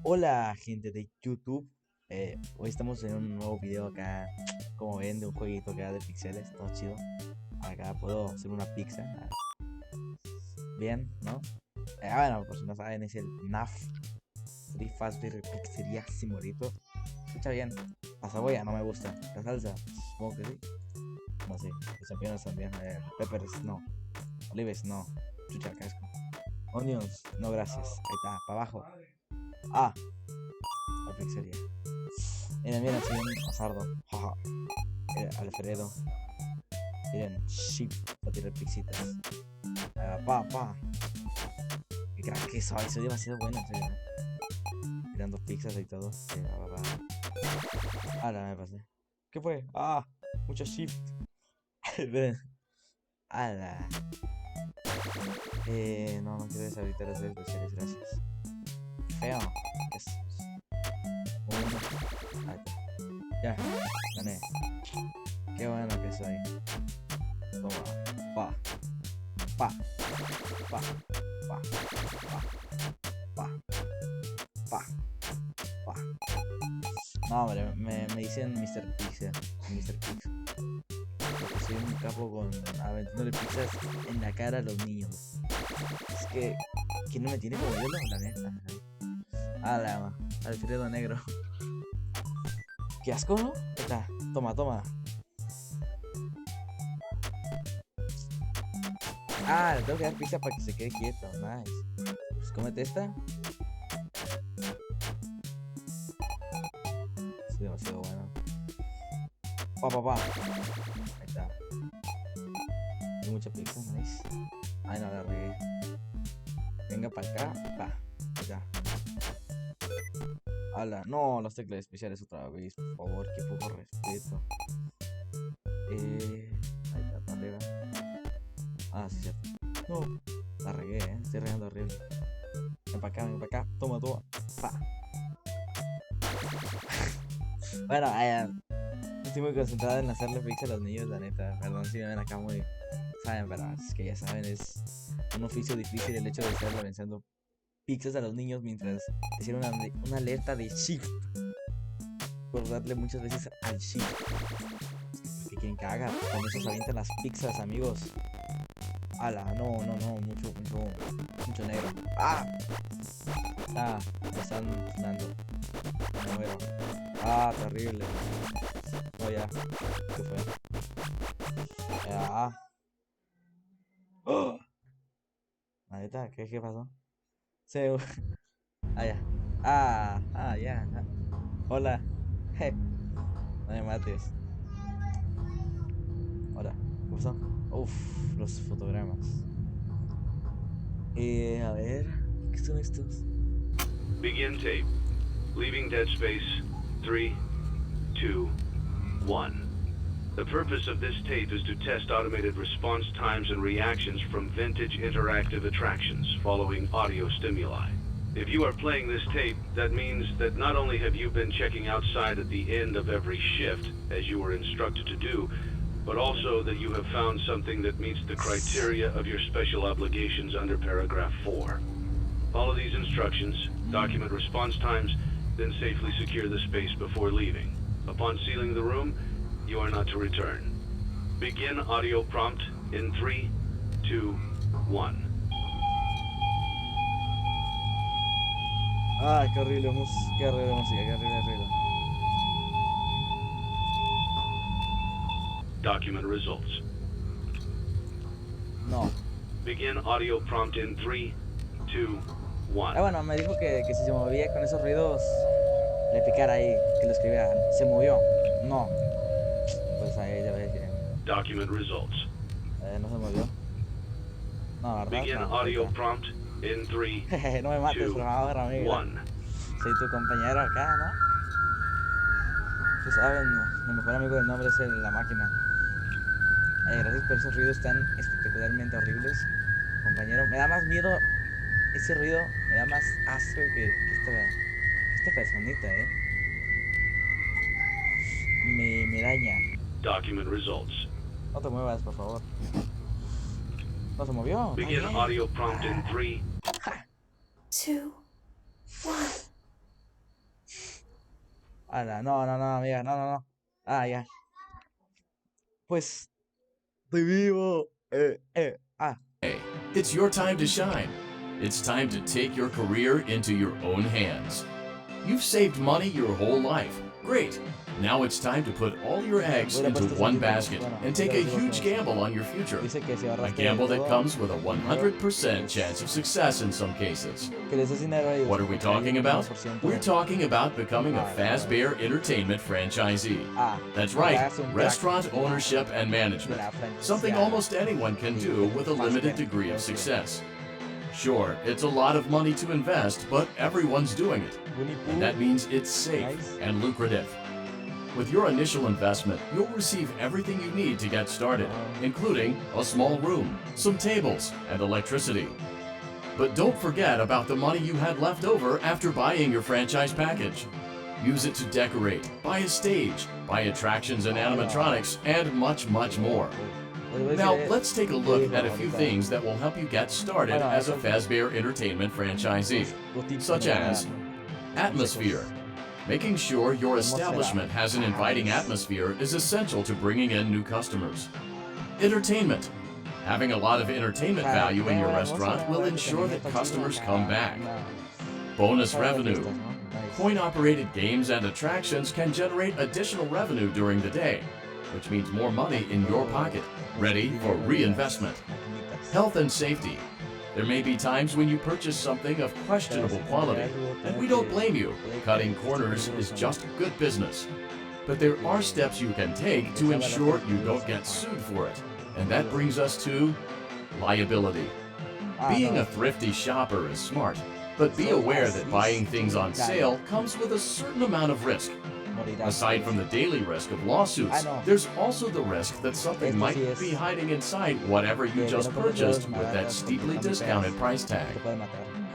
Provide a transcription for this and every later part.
Hola gente de YouTube, hoy estamos en un nuevo video acá, como ven, de un jueguito acá de pixeles, todo chido. Acá puedo hacer una pizza, bien, ¿no? Bueno, por si no saben, es el NAF, Free Fazbear Pizzeria Simorito. Escucha bien, la cebolla no me gusta, la salsa, supongo que sí, no sé, los champiñones también, peppers no, olives no, chucha, casco, onions, no gracias, ahí está, para abajo. Ah, la pizzería. Miren, soy un azardo. Jaja. Alfredo. Miren, ship para tirar pixitas. Pa. Qué crack que soy demasiado bueno, en serio. Tirando pizzas y todo. Ala, me pasé. ¿Qué fue? Ah, mucho shift. Ven. Ala. No quiero deshabilitar las redes sociales, gracias. Feo. Es. Ahí está. Ya, gané. Qué bueno que soy. Toma. Pa. Pa. Pa. Pa. Pa. Pa. Pa. No, hombre, me dicen Mr. Pizza. Mr. Pizza. Porque soy un capo con aventándole pizzas en la cara a los niños. Es que. ¿Quién no me tiene como yo? La neta. Ah, la ama. Alfredo negro. Qué asco, ¿no? Está. Toma. Ah, le tengo que dar pizza para que se quede quieto. Nice. Pues cómete esta. Es demasiado bueno. Pa. Ahí está. Hay mucha pizza, nice. Ay, no, la regué. Venga para acá. Pa. Ahí está. Ala, no, las teclas especiales otra vez. Por favor, qué poco respeto. Ahí está, para arriba. Ah, sí, cierto. No, la regué, estoy regando horrible. Ven para acá. Toma. Pa. Bueno, estoy muy concentrado en hacerle pizza a los niños, la neta. Perdón si me ven acá muy. Saben, pero es que ya saben, es un oficio difícil el hecho de estar lanzando pizzas a los niños mientras hicieron una alerta de shift. Por darle muchas veces al shift. Que quieren que haga, con eso se avientan las pizzas, amigos. Ala, no, mucho negro. Me están dando. Me muero. Terrible. No, ya. ¿Qué fue? ¡Oh! ¿Neta? ¿Qué pasó? Se... ya. Ya. Hola. No me mates. Hola. ¿Qué pasó? Uf, los fotogramas. A ver. ¿Qué son estos? Begin tape. Leaving dead space. 3, 2, 1. The purpose of this tape is to test automated response times and reactions from vintage interactive attractions following audio stimuli. If you are playing this tape, that means that not only have you been checking outside at the end of every shift, as you were instructed to do, but also that you have found something that meets the criteria of your special obligations under paragraph 4. Follow these instructions, document response times, then safely secure the space before leaving. Upon sealing the room, you are not to return. Begin audio prompt in 3, 2, 1. Qué horrible música, qué horrible. Document results. No. Begin audio prompt in 3, 2, 1. Bueno, me dijo que si se movía con esos ruidos, le picara ahí, que lo escribiera. Se movió. No. Pues ahí ya ves. Document results. No se movió. No, ¿verdad? Begin No, audio prompt in 3, no me mates, 2, por favor, amigo. 1. Soy tu compañero acá, ¿no? Tú sabes, mi mejor amigo del nombre es la máquina. Gracias por esos ruidos tan espectacularmente horribles, compañero. Me da más miedo ese ruido, me da más asco que esta personita, Me daña. Document results. No te muevas, por favor. No se movió. Begin audio prompt in 3, 2, 1. Ala, no, no, no, amiga, no, no, no. Ah, ya. Pues, estoy vivo. Ah, It's your time to shine. It's time to take your career into your own hands. You've saved money your whole life. Great. Now it's time to put all your eggs into one basket and take a huge gamble on your future. dice que si A ahorraste gamble that todo, comes with a 100% chance of success in some cases. que les des dinero a ellos. What are we talking about? We're talking about becoming a Fazbear Entertainment franchisee. Ah, That's right, ya es un crack. restaurant ownership and management. La franquicia. Something almost anyone can do with a limited degree of success. Sure, it's a lot of money to invest, but everyone's doing it. Winnie And Pooh. that means it's safe Nice. and lucrative. With your initial investment, you'll receive everything you need to get started, including a small room, some tables, and electricity. But don't forget about the money you had left over after buying your franchise package. Use it to decorate, buy a stage, buy attractions and animatronics, and much, much more. Now, let's take a look at a few things that will help you get started as a Fazbear Entertainment franchisee, such as atmosphere. Making sure your establishment has an inviting atmosphere is essential to bringing in new customers. Entertainment. Having a lot of entertainment value in your restaurant will ensure that customers come back. Bonus revenue. Coin-operated games and attractions can generate additional revenue during the day, which means more money in your pocket, ready for reinvestment. Health and safety. There may be times when you purchase something of questionable quality, and we don't blame you. Cutting corners is just good business. But there are steps you can take to ensure you don't get sued for it. And that brings us to liability. Being a thrifty shopper is smart, but be aware that buying things on sale comes with a certain amount of risk. Aside from the daily risk of lawsuits, there's also the risk that something might be hiding inside whatever you just purchased with that steeply discounted price tag.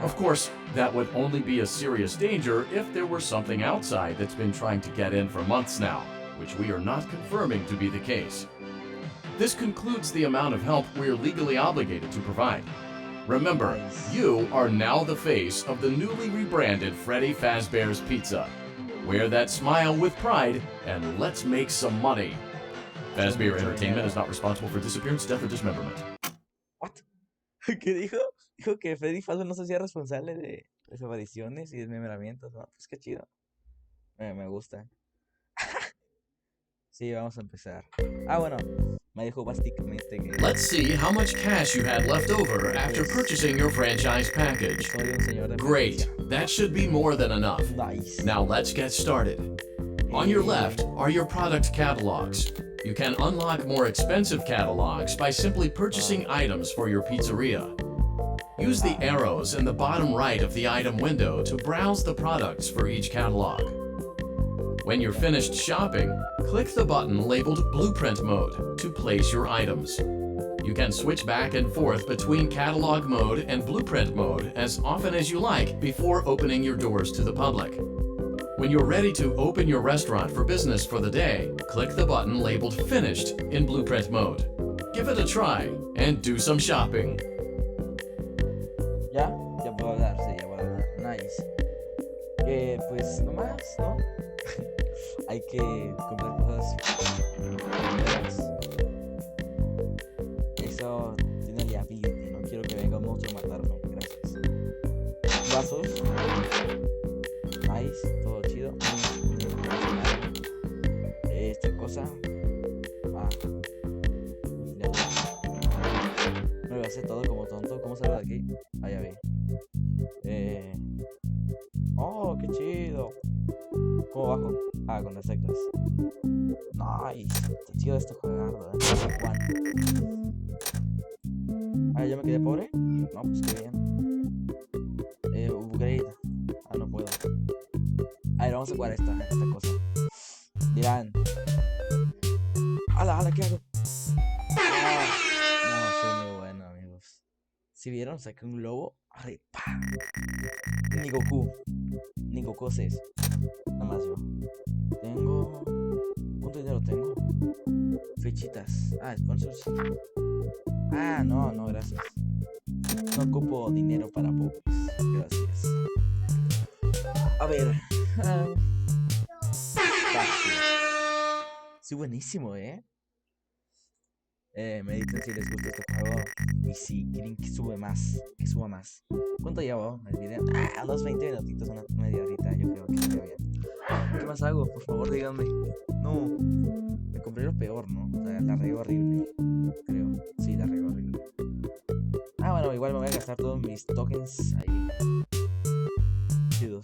Of course, that would only be a serious danger if there were something outside that's been trying to get in for months now, which we are not confirming to be the case. This concludes the amount of help we're legally obligated to provide. Remember, you are now the face of the newly rebranded Freddy Fazbear's Pizza. Wear that smile with pride, and let's make some money. Fazbear Entertainment is not responsible for disappearance, death, or dismemberment. What? ¿Qué dijo? Dijo que Freddy Fazbear no se hacía responsable de desapariciones y desmembramientos. No, pues qué chido. Me gusta. Sí, vamos a empezar. Ah, bueno. Me dijo básicamente que Let's see how much cash you had left over after purchasing your franchise package. soy un señor de Great, that should be more than enough. Nice. Now let's get started. On your left are your product catalogs. You can unlock more expensive catalogs by simply purchasing items for your pizzeria. Use the arrows in the bottom right of the item window to browse the products for each catalog. When you're finished shopping, click the button labeled Blueprint Mode to place your items. You can switch back and forth between Catalog Mode and Blueprint Mode as often as you like before opening your doors to the public. When you're ready to open your restaurant for business for the day, click the button labeled Finished in Blueprint Mode. Give it a try and do some shopping. ¿Ya? Ya puedo hablar, sí, ya puedo hablar. Nice. Pues nomás, ¿no? Hay que comprar cosas nuevas. Eso tiene liability, no quiero que venga un monstruo a matarme, gracias. Vasos. Nice, todo chido. Esta cosa. Ah. Ya. Me lo hace todo como tonto. ¿Cómo salgo de aquí? Ah, ya vi. Oh, qué chido. ¿Cómo bajo? Ah, con las sectas. Nice. Está chido este juego, Juan. Ah, ¿ya me quedé pobre? No, pues qué bien. Upgrade. Ah, no puedo. A ver, vamos a jugar esta cosa. Dirán. ¡Hala, qué hago! Ah, no, soy muy bueno, amigos. Si vieron, saqué un globo. ¡Arre, pa! Ni Goku. Ni Goku hace eso. Nada más yo. Tengo... ¿Cuánto dinero tengo? Fichitas. Ah, sponsors. Ah, no, gracias. No ocupo dinero para pobres. Gracias. A ver. Sí, buenísimo, me dicen si les gusta este juego y si quieren que suba más. ¿Cuánto llevo el video? Unos 20 minutitos, una media horita, yo creo que estaría bien. ¿Qué más hago? Por favor, díganme. No, me compré lo peor, ¿no? O sea, la regué horrible, creo. Sí, la regué horrible. Bueno, igual me voy a gastar todos mis tokens ahí. Chidos.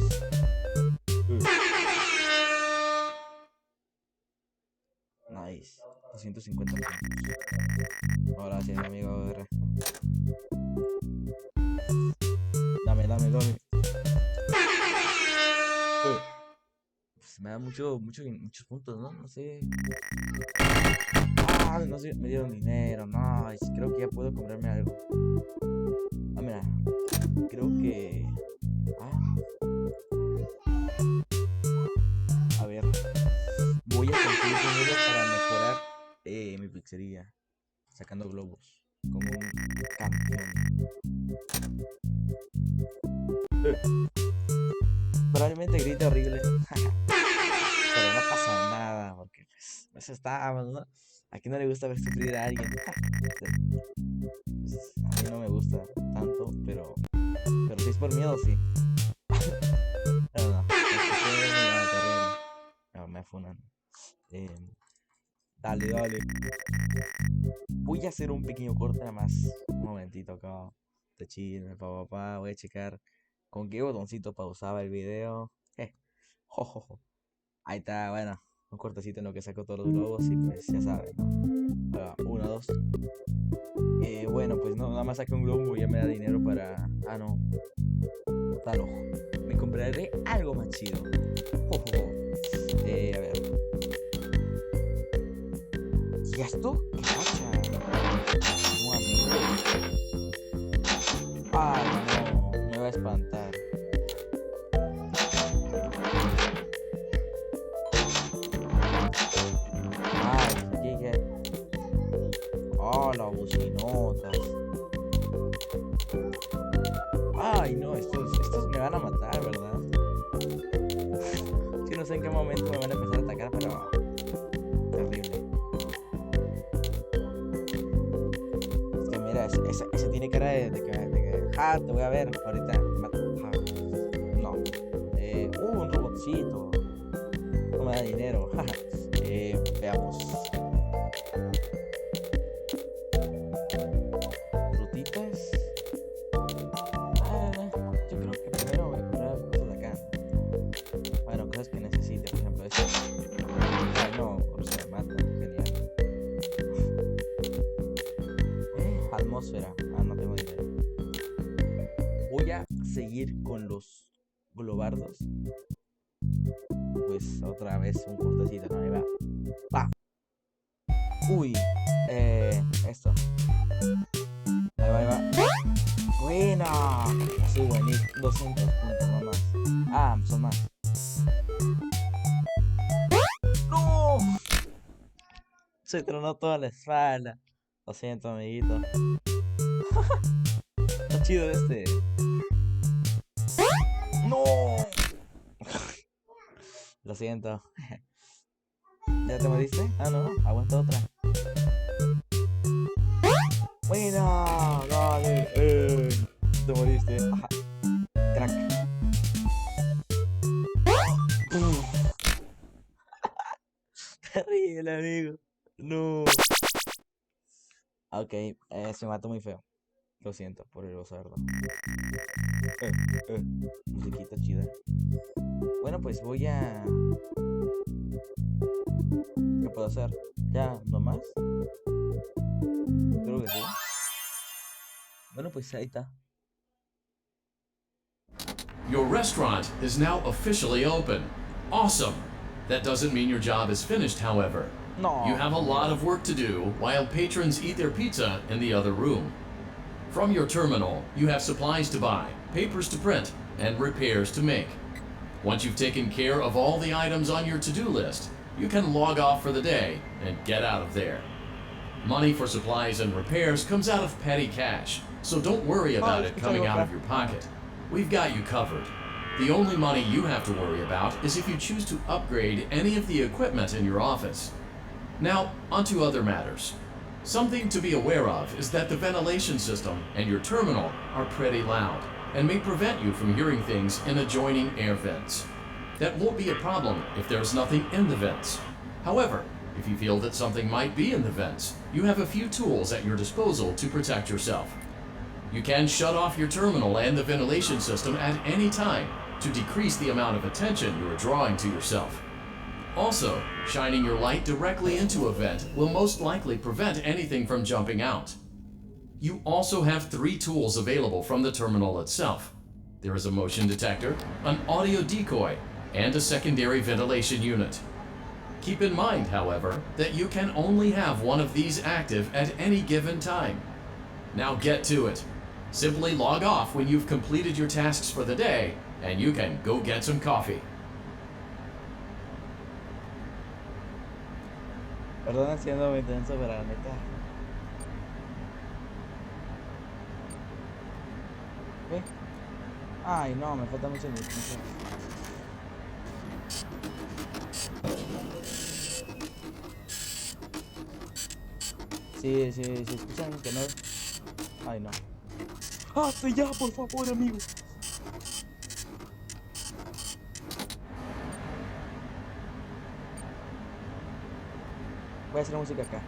Nice. 250 puntos. Ahora sí, amigo, agarra. Dame. Pues me da muchos puntos, ¿no? No sé. No sé, me dieron dinero. Nice. Creo que ya puedo comprarme algo. Mira. Creo que... A ver. Voy a conseguir dinero para mejorar mi pizzería. Sacando globos. Como un campeón. Probablemente grite horrible. Pero no pasa nada. Porque pues estábamos, ¿no? ¿A quién no le gusta ver sufrir a alguien? Pues, a mí no me gusta tanto, pero si es por miedo, sí. No, terrible. No, me funan. Dale. Voy a hacer un pequeño corte nada más. Un momentito acá. De chill, papá. Voy a checar con qué botoncito pausaba el video. Jojojo. Ahí está, bueno. Un cortecito en lo que saco todos los globos y pues ya saben, ¿no? 1, 2. Bueno, pues no, nada más saqué un globo y ya me da dinero para... no. Tal ojo. Me compraré algo más chido. A ver. ¿Y esto? ¿Qué pasa? No, amigo. No. Me va a espantar. ¿Qué? Las bocinotas. No, estos me van a matar, ¿verdad? Sí, no sé en qué momento me van a empezar a atacar, pero... terrible. Es que mira, ese tiene cara de que te voy a ver ahorita. No. Un robotcito. No me da dinero. Veamos. Frutitas. Yo creo que primero voy a comprar cosas de acá. Bueno, cosas que necesite, por ejemplo esto. No, por eso me mata. Genial. Atmósfera. No tengo dinero. Voy a seguir con los globardos. Pues otra vez un cortecito, ¿no? Ahí va. Uy, esto. Ahí va. Buena. Sí, buenísimo. 200 puntos, no más. Son más. ¡No! Se tronó toda la espalda. Lo siento, amiguito. Está chido este. ¡No! Lo siento. ¿Ya te moriste? No, aguanta otra. Buena, dale. Te moriste. Crack. Terrible, amigo. No. Ok, se mató muy feo. Lo siento por el cerdo. Musiquita chida. Bueno, pues voy a... ¿Qué puedo hacer? ¿Ya? ¿No más? Creo que sí. Bueno, pues ahí está. Your restaurant is now officially open. Awesome! That doesn't mean your job is finished, however. No. You have a lot of work to do while patrons eat their pizza in the other room. From your terminal, you have supplies to buy, papers to print, and repairs to make. Once you've taken care of all the items on your to-do list, you can log off for the day and get out of there. Money for supplies and repairs comes out of petty cash, so don't worry about it coming out of your pocket. We've got you covered. The only money you have to worry about is if you choose to upgrade any of the equipment in your office. Now, onto other matters. Something to be aware of is that the ventilation system and your terminal are pretty loud and may prevent you from hearing things in adjoining air vents. That won't be a problem if there's nothing in the vents. However, if you feel that something might be in the vents, you have a few tools at your disposal to protect yourself. You can shut off your terminal and the ventilation system at any time to decrease the amount of attention you are drawing to yourself. Also, shining your light directly into a vent will most likely prevent anything from jumping out. You also have 3 tools available from the terminal itself. There is a motion detector, an audio decoy, and a secondary ventilation unit. Keep in mind, however, that you can only have one of these active at any given time. Now get to it. Simply log off when you've completed your tasks for the day, and you can go get some coffee. Perdón siendo muy intenso, pero la neta. ¿Qué? Ay, no, me falta mucho mucho. Sí, escuchan que no. Ay, no. ¡Hazte ya, por favor, amigo! Voy a hacer música acá.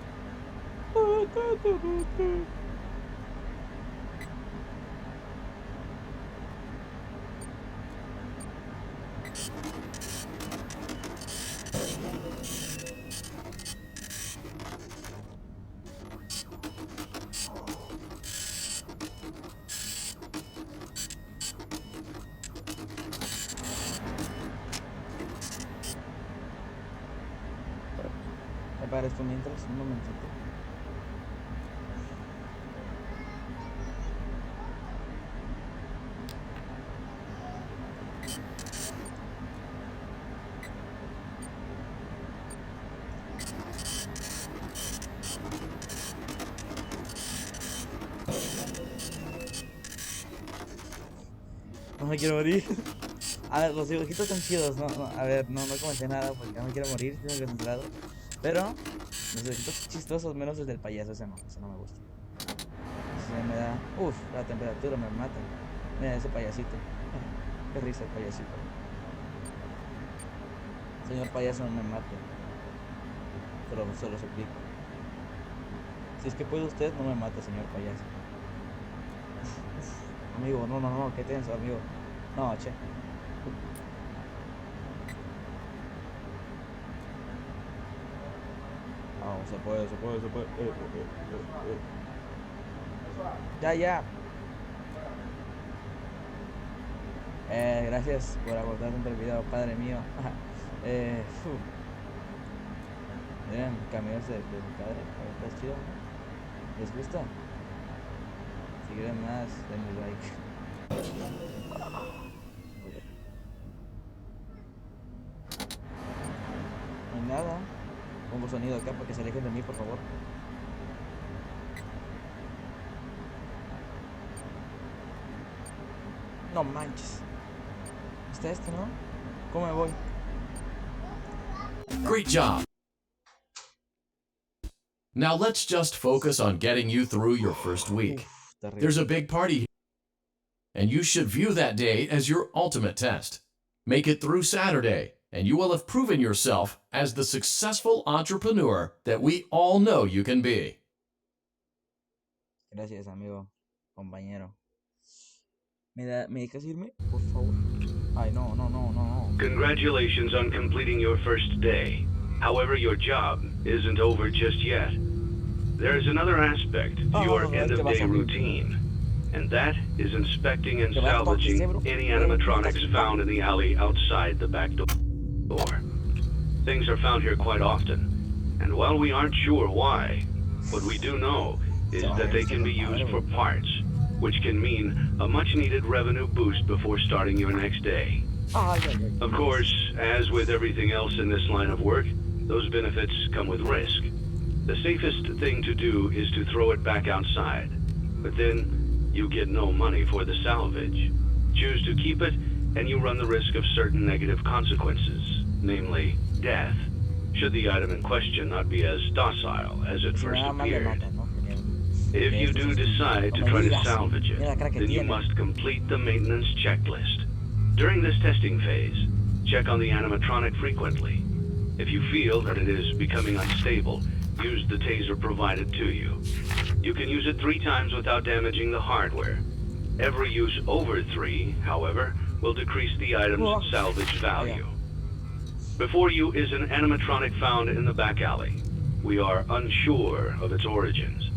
Para esto mientras, un momentito. No me quiero morir. A ver, los dibujitos están chidos, a ver, no comenté nada porque no me quiero morir, estoy concentrado. Pero los dibujitos chistosos, menos el del payaso, ese no me gusta. Ese me da, la temperatura me mata. Mira ese payasito. Qué risa el payasito. Señor payaso, no me mate. Pero se lo suplico. Si es que puede usted, no me mate, señor payaso. Amigo, no, qué tenso, amigo. No, che. No, se puede. Ya. Gracias por aportar tanto el video, padre mío. Miren, caminos de mi padre. Está chido, ¿no? ¿Les gusta? Si quieren más, denle like. No hay nada. Pongo sonido acá para que se alejen de mí, por favor. No manches. Está este, ¿no? ¿Cómo me voy? Great job! Now let's just focus on getting you through your first week. There's a big party here, and you should view that day as your ultimate test. Make it through Saturday, and you will have proven yourself as the successful entrepreneur that we all know you can be. Gracias, amigo, compañero. ¿Me dejas irme? Por favor. Ay, no. Congratulations on completing your first day. However, your job isn't over just yet. There is another aspect to your end-of-day routine, and that is inspecting and salvaging any animatronics found in the alley outside the back door. Things are found here quite often, and while we aren't sure why, what we do know is that they can be used for parts, which can mean a much-needed revenue boost before starting your next day. Of course, as with everything else in this line of work, those benefits come with risk. The safest thing to do is to throw it back outside, but then you get no money for the salvage. Choose to keep it, and you run the risk of certain negative consequences, namely death, should the item in question not be as docile as it Si me first va mal me appeared. matan, ¿no? Porque If you do decide to no me try to digas. salvage it, Mira la cara que then you tiene. must complete the maintenance checklist. During this testing phase, check on the animatronic frequently. If you feel that it is becoming unstable, use the taser provided to you. You can use it 3 times without damaging the hardware. Every use over 3, however, will decrease the item's salvage value. Before you is an animatronic found in the back alley. We are unsure of its origins.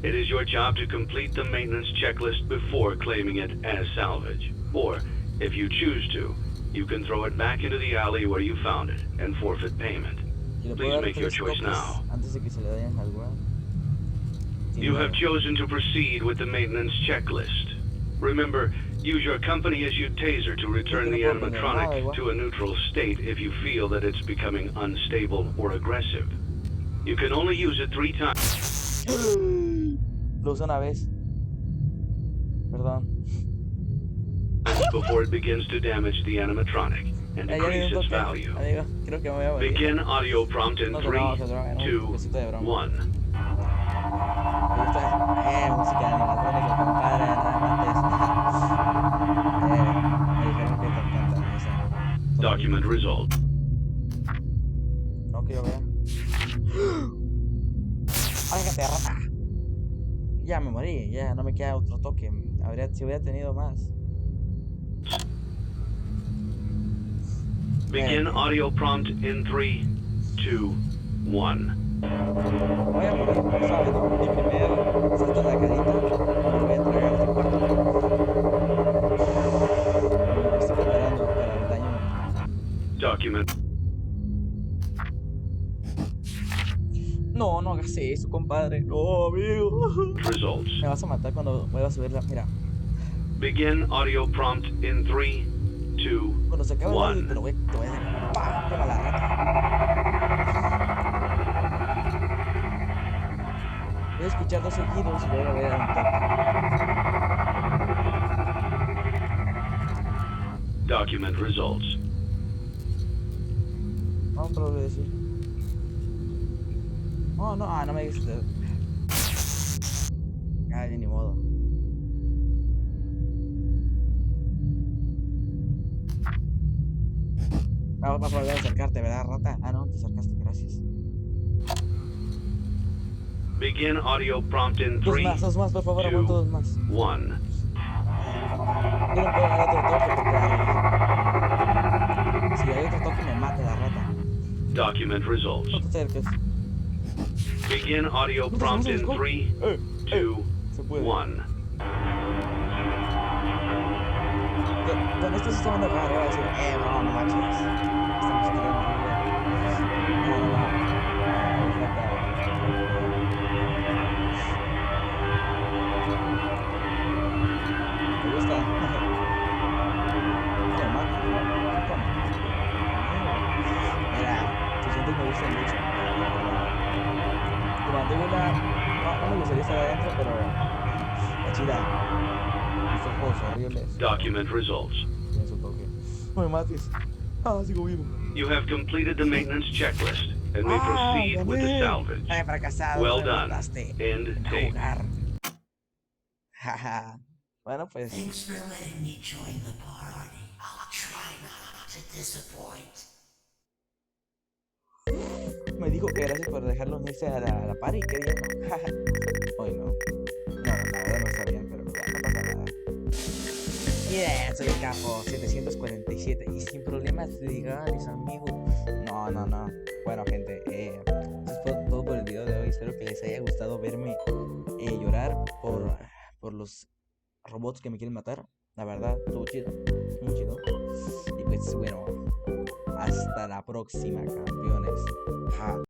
It is your job to complete the maintenance checklist before claiming it as salvage. Or, if you choose to, you can throw it back into the alley where you found it and forfeit payment. Y le puedo Please dar make your 3 choice toques now. antes de que se le dañen al weón. Sin You have miedo. chosen to proceed with the maintenance checklist. Remember, use your company-issued taser to return the animatronic to a neutral state if you feel that it's becoming unstable or aggressive. You can only use it 3 times. Lo usé una vez. Perdón. Before it begins to damage the animatronic and Ya le decrease di un its toque, value. amigo. Creo que me voy a morir. Begin audio prompt in No 3, tocamos el drama, 2, un besito de broma. 1. Me gusta música animatrónica, compadre, nada más me dijeron que te encanta esa. Document result. No que yo vea. ¡Aléjate, rata! Ya me morí, ya no me queda otro toque. Si hubiera tenido más. Begin audio prompt in 3, 2, 1. Voy a morir, no sabes, ¿no? Mi primer salto en la carita. Me voy a entregar este cuarto. Me estoy preparando para el daño. Document. No, no hagas eso, compadre. No, amigo. Results. Me vas a matar cuando vuelva a subirla. Mira, Begin audio prompt in 3, 2, cuando se acabe el audio, 1. te voy a dejar. ¡Pam! Toma la rata. Voy a escuchar 2 seguidos y luego voy a dar un toque. Document results. No, pero lo voy a decir. Oh, no, no me dijiste. Ay, ni modo. Vas a volver a acercarte, ¿verdad, rata? Ah, no, te acercaste, gracias. Begin audio prompt in 3, Dos más, por favor, aguanto 2 más. 1. Yo no puedo dar otro toque porque si hay otro toque me mata la rata. Document results. No te acerques. Begin audio prompt in 3, 2, 1. Con esto sí está viendo raro, voy a decir, no, no manches. Estamos tirando horrible. No. ¿Te gusta? Me mata, ¿no? Mira, tus dientes me gustan mucho. Tu mandíbula, no me gustaría estar adentro, pero está chida. Mis ojos horribles. Document results. Tiene su toque. No me mates. Ah, sigo vivo. You have completed the maintenance checklist and may proceed with the salvage. Ay, fracasado. Well me done. mataste. End Ven a tape. jugar. Jaja. Bueno, pues. Thanks for letting me join the party. I'll try not to disappoint. Me dijo que gracias por dejarlo unirse a la party. ¿Qué día, no? Jaja. Hoy no. No, la verdad no está bien, pero ya no pasa nada. Mira, soy el capo 747 y sin problemas legales, amigo. No. Bueno, gente, eso es todo por el video de hoy. Espero que les haya gustado verme llorar por los robots que me quieren matar. La verdad, estuvo chido, muy chido. Y pues bueno, hasta la próxima, campeones.